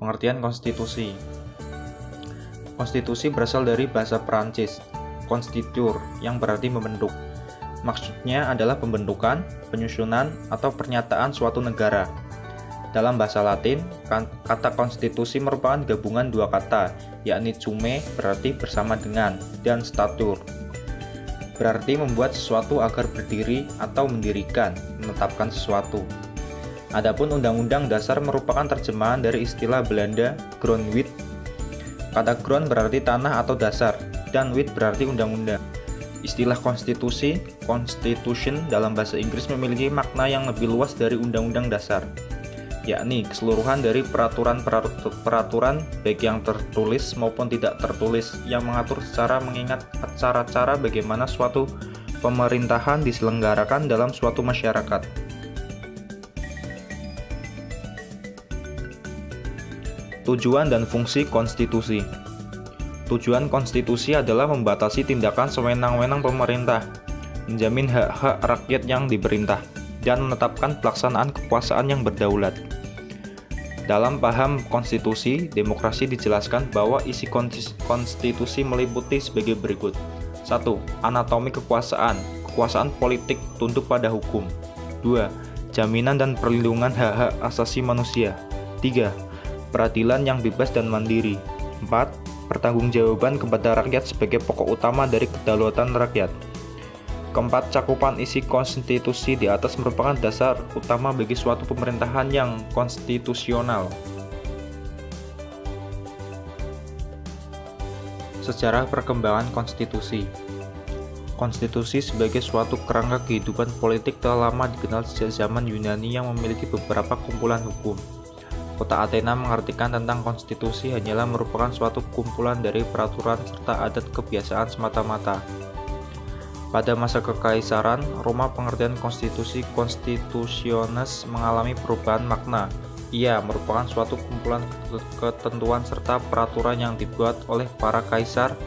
Pengertian konstitusi. Konstitusi berasal dari bahasa Perancis, constituer, yang berarti membentuk. Maksudnya adalah pembentukan, penyusunan, atau pernyataan suatu negara. Dalam bahasa Latin, kata konstitusi merupakan gabungan dua kata, yakni cume berarti bersama dengan, dan statur berarti membuat sesuatu agar berdiri atau mendirikan, menetapkan sesuatu. Adapun Undang-Undang Dasar merupakan terjemahan dari istilah Belanda grondwet. Kata grond berarti tanah atau dasar, dan wet berarti undang-undang. Istilah konstitusi, constitution dalam bahasa Inggris memiliki makna yang lebih luas dari Undang-Undang Dasar, yakni keseluruhan dari peraturan baik yang tertulis maupun tidak tertulis yang mengatur secara mengingat cara-cara bagaimana suatu pemerintahan diselenggarakan dalam suatu masyarakat. Tujuan dan fungsi konstitusi. Tujuan konstitusi adalah membatasi tindakan sewenang-wenang pemerintah, menjamin hak-hak rakyat yang diperintah, dan menetapkan pelaksanaan kekuasaan yang berdaulat. Dalam paham konstitusi, demokrasi dijelaskan bahwa isi konstitusi meliputi sebagai berikut. 1. Anatomi kekuasaan. Kekuasaan politik tunduk pada hukum. 2. Jaminan dan perlindungan hak-hak asasi manusia. 3. Peradilan yang bebas dan mandiri. 4. Pertanggungjawaban kepada rakyat sebagai pokok utama dari kedaulatan rakyat. Keempat, cakupan isi konstitusi di atas merupakan dasar utama bagi suatu pemerintahan yang konstitusional. Sejarah perkembangan konstitusi. Konstitusi sebagai suatu kerangka kehidupan politik telah lama dikenal sejak zaman Yunani yang memiliki beberapa kumpulan hukum. Kota Athena mengartikan tentang konstitusi hanyalah merupakan suatu kumpulan dari peraturan serta adat kebiasaan semata-mata. Pada masa Kekaisaran Roma, pengertian konstitusi constitutiones mengalami perubahan makna. Ia merupakan suatu kumpulan ketentuan serta peraturan yang dibuat oleh para kaisar,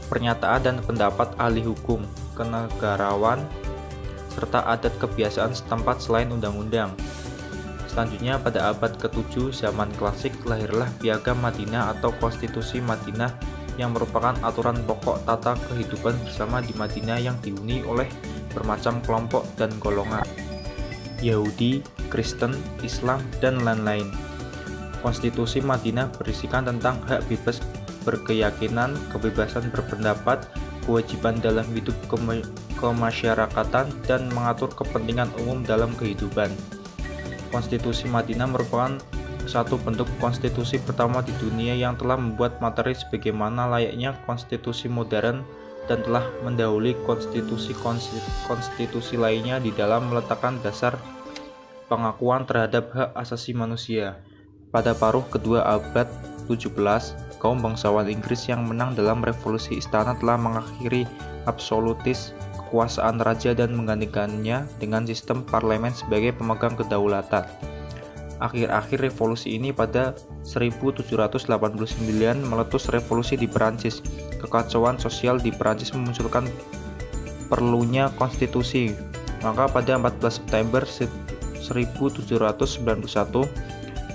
pernyataan dan pendapat ahli hukum, kenegarawan, serta adat kebiasaan setempat selain undang-undang. Selanjutnya, pada abad ke-7 zaman klasik, lahirlah Piagam Madinah atau Konstitusi Madinah yang merupakan aturan pokok tata kehidupan bersama di Madinah yang dihuni oleh bermacam kelompok dan golongan, Yahudi, Kristen, Islam, dan lain-lain. Konstitusi Madinah berisikan tentang hak bebas berkeyakinan, kebebasan berpendapat, kewajiban dalam hidup kemasyarakatan, dan mengatur kepentingan umum dalam kehidupan. Konstitusi Madinah merupakan satu bentuk konstitusi pertama di dunia yang telah membuat materi sebagaimana layaknya konstitusi modern dan telah mendahului konstitusi lainnya di dalam meletakkan dasar pengakuan terhadap hak asasi manusia. Pada paruh kedua abad 17, kaum bangsawan Inggris yang menang dalam revolusi istana telah mengakhiri absolutis kekuasaan raja dan menggantikannya dengan sistem parlemen sebagai pemegang kedaulatan. Akhir-akhir revolusi ini pada 1789 meletus revolusi di Perancis. Kekacauan sosial di Perancis memunculkan perlunya konstitusi. Maka pada 14 September 1791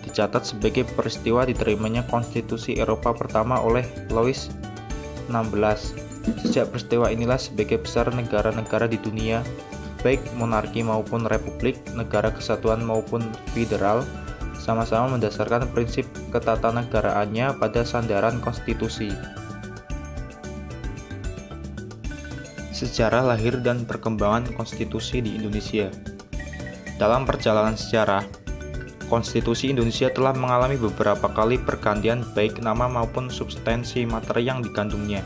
dicatat sebagai peristiwa diterimanya konstitusi Eropa pertama oleh Louis XVI. Sejak peristiwa inilah sebagai besar negara-negara di dunia, baik monarki maupun republik, negara kesatuan maupun federal, sama-sama mendasarkan prinsip ketatanegaraannya pada sandaran konstitusi. Sejarah lahir dan perkembangan konstitusi di Indonesia. Dalam perjalanan sejarah, konstitusi Indonesia telah mengalami beberapa kali pergantian baik nama maupun substansi materi yang dikandungnya.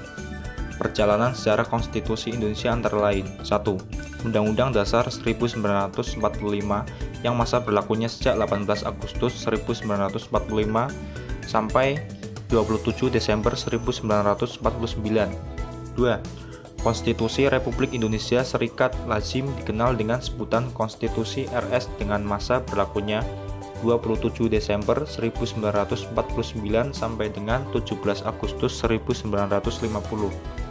Perjalanan sejarah konstitusi Indonesia antara lain: 1. Undang-Undang Dasar 1945 yang masa berlakunya sejak 18 Agustus 1945 sampai 27 Desember 1949. 2. Konstitusi Republik Indonesia Serikat lazim dikenal dengan sebutan Konstitusi RS dengan masa berlakunya 27 Desember 1949 sampai dengan 17 Agustus 1950.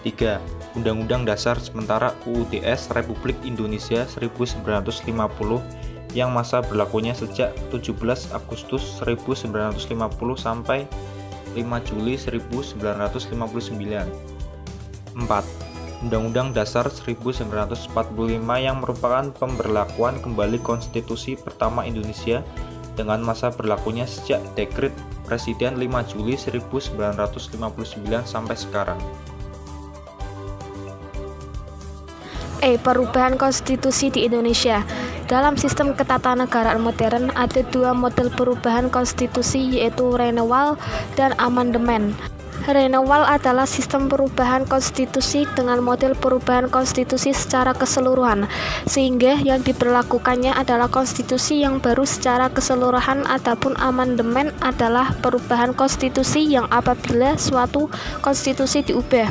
3. Undang-Undang Dasar Sementara UUDS Republik Indonesia 1950 yang masa berlakunya sejak 17 Agustus 1950 sampai 5 Juli 1959. 4. Undang-Undang Dasar 1945 yang merupakan pemberlakuan kembali konstitusi pertama Indonesia dengan masa berlakunya sejak Dekret Presiden 5 Juli 1959 sampai sekarang. Perubahan konstitusi di Indonesia. Dalam sistem ketatanegaraan modern ada dua model perubahan konstitusi, yaitu renewal dan amandemen. Renewal adalah sistem perubahan konstitusi dengan model perubahan konstitusi secara keseluruhan, sehingga yang diberlakukannya adalah konstitusi yang baru secara keseluruhan. Adapun amandemen adalah perubahan konstitusi yang apabila suatu konstitusi diubah.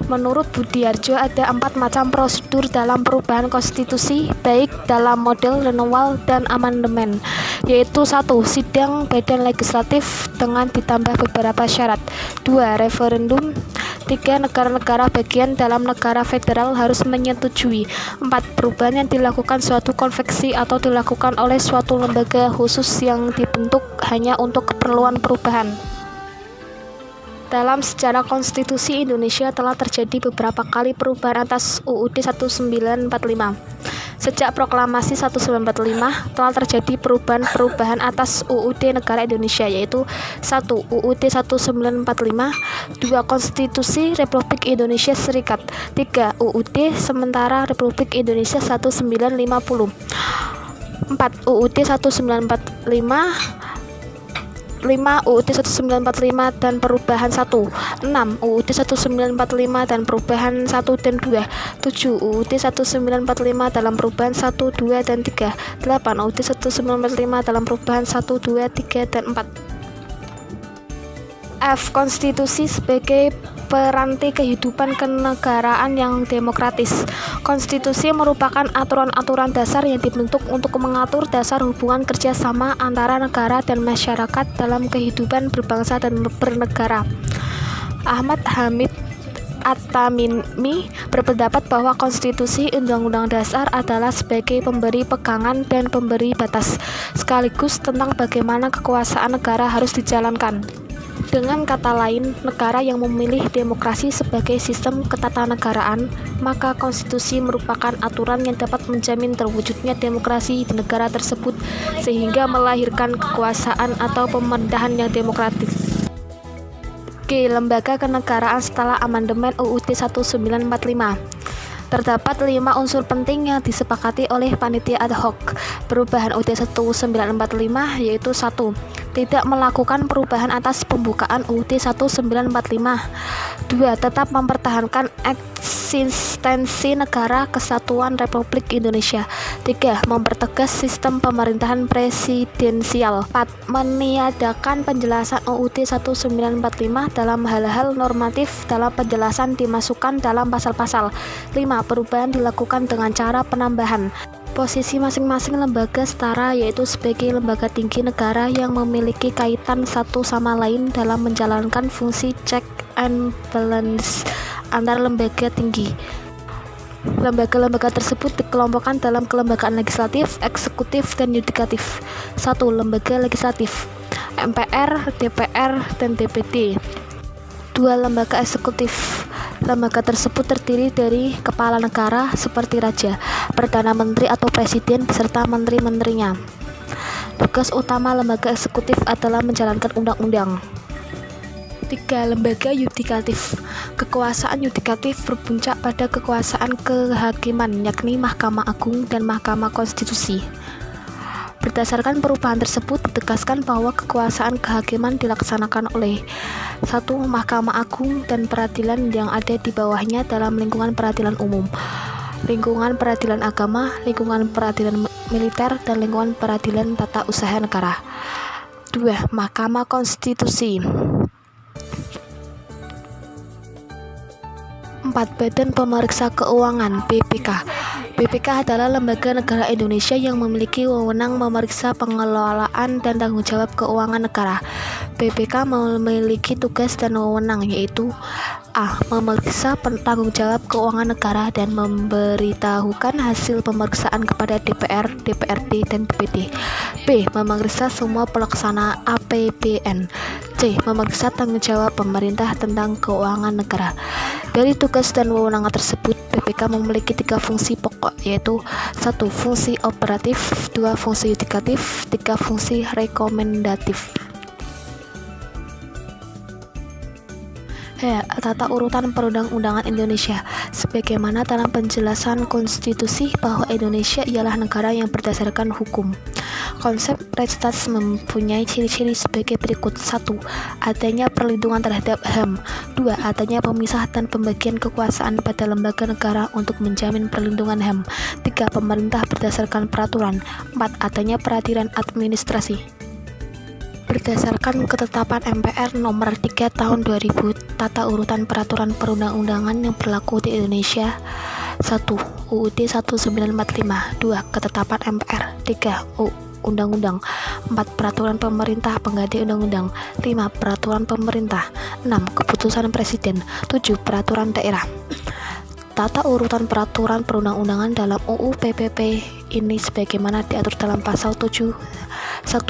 Menurut Budiarjo ada 4 macam prosedur dalam perubahan konstitusi, baik dalam model renewal dan amandemen, yaitu 1. Sidang badan legislatif dengan ditambah beberapa syarat. 2. Referendum. 3. Negara-negara bagian dalam negara federal harus menyetujui. 4. Perubahan yang dilakukan suatu konvensi atau dilakukan oleh suatu lembaga khusus yang dibentuk hanya untuk keperluan perubahan. Dalam sejarah konstitusi Indonesia telah terjadi beberapa kali perubahan atas UUD 1945. Sejak proklamasi 1945 telah terjadi perubahan atas UUD Negara Indonesia, yaitu 1. UUD 1945, 2. Konstitusi Republik Indonesia Serikat, 3. UUD Sementara Republik Indonesia 1950, 4. UUD 1945, 5. UUD 1945 dan perubahan 1, 6. UUD 1945 dan perubahan 1 dan 2, 7. UUD 1945 dalam perubahan 1, 2 dan 3, 8. UUD 1945 dalam perubahan 1, 2, 3 dan 4. F. Konstitusi sebagai peranti kehidupan kenegaraan yang demokratis. Konstitusi merupakan aturan-aturan dasar yang dibentuk untuk mengatur dasar hubungan kerjasama antara negara dan masyarakat dalam kehidupan berbangsa dan bernegara. Ahmad Hamid At-Tamimi berpendapat bahwa konstitusi Undang-Undang Dasar adalah sebagai pemberi pegangan dan pemberi batas, sekaligus tentang bagaimana kekuasaan negara harus dijalankan. Dengan kata lain, negara yang memilih demokrasi sebagai sistem ketatanegaraan, maka konstitusi merupakan aturan yang dapat menjamin terwujudnya demokrasi di negara tersebut sehingga melahirkan kekuasaan atau pemerintahan yang demokratis. G. Lembaga kenegaraan setelah amandemen UUD 1945. Terdapat 5 unsur penting yang disepakati oleh panitia ad hoc perubahan UUD 1945, yaitu 1. Tidak melakukan perubahan atas pembukaan UUD 1945. 2. Tetap mempertahankan eksistensi Negara Kesatuan Republik Indonesia. 3. Mempertegas sistem pemerintahan presidensial. 4. Meniadakan penjelasan UUD 1945 dalam hal-hal normatif dalam penjelasan dimasukkan dalam pasal-pasal. 5. Perubahan dilakukan dengan cara penambahan posisi masing-masing lembaga setara, yaitu sebagai lembaga tinggi negara yang memiliki kaitan satu sama lain dalam menjalankan fungsi check and balance antar lembaga tinggi. Lembaga-lembaga tersebut dikelompokkan dalam kelembagaan legislatif, eksekutif, dan yudikatif. 1. Lembaga legislatif, MPR, DPR, dan DPD. 2. Lembaga eksekutif. Lembaga tersebut terdiri dari kepala negara seperti raja, perdana menteri atau presiden beserta menteri-menterinya. Tugas utama lembaga eksekutif adalah menjalankan undang-undang. 3. Lembaga yudikatif. Kekuasaan yudikatif berpuncak pada kekuasaan kehakiman, yakni Mahkamah Agung dan Mahkamah Konstitusi. Berdasarkan perubahan tersebut ditegaskan bahwa kekuasaan kehakiman dilaksanakan oleh 1. Mahkamah Agung dan peradilan yang ada di bawahnya dalam lingkungan peradilan umum, lingkungan peradilan agama, lingkungan peradilan militer, dan lingkungan peradilan tata usaha negara. 2. Mahkamah Konstitusi. 4. Badan Pemeriksa Keuangan (BPK). BPK adalah lembaga negara Indonesia yang memiliki wewenang memeriksa pengelolaan dan tanggung jawab keuangan negara. BPK memiliki tugas dan wewenang, yaitu A. Memeriksa tanggung jawab keuangan negara dan memberitahukan hasil pemeriksaan kepada DPR, DPRD, dan DPD. B. Memeriksa semua pelaksana APBN. C. Memeriksa tanggung jawab pemerintah tentang keuangan negara. Dari tugas dan wewenang tersebut, BPK memiliki 3 fungsi pokok, yaitu 1. Fungsi operatif, 2. Fungsi yudikatif, 3. Fungsi rekomendatif. Tata urutan perundang-undangan Indonesia. Sebagaimana dalam penjelasan konstitusi bahwa Indonesia ialah negara yang berdasarkan hukum. Konsep Reichsstaat mempunyai ciri-ciri sebagai berikut. 1. Adanya perlindungan terhadap HAM. 2. Adanya pemisah dan pembagian kekuasaan pada lembaga negara untuk menjamin perlindungan HAM. 3. Pemerintah berdasarkan peraturan. 4. Adanya peradilan administrasi. Berdasarkan ketetapan MPR nomor 3 tahun 2000, tata urutan peraturan perundang-undangan yang berlaku di Indonesia. 1. UUD 1945. 2. Ketetapan MPR. 3. Undang-undang. 4. Peraturan pemerintah pengganti undang-undang. 5. Peraturan pemerintah. 6. Keputusan presiden. 7. Peraturan daerah. Tata urutan peraturan perundang-undangan dalam UU PPP ini sebagaimana diatur dalam pasal 7. 1.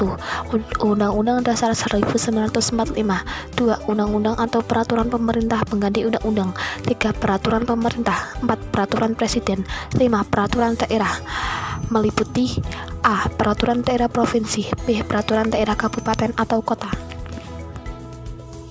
Undang-Undang Dasar 1945. 2. Undang-undang atau peraturan pemerintah pengganti undang-undang. 3. Peraturan pemerintah. 4. Peraturan presiden. 5. Peraturan daerah, meliputi A. Peraturan daerah provinsi, B. Peraturan daerah kabupaten atau kota.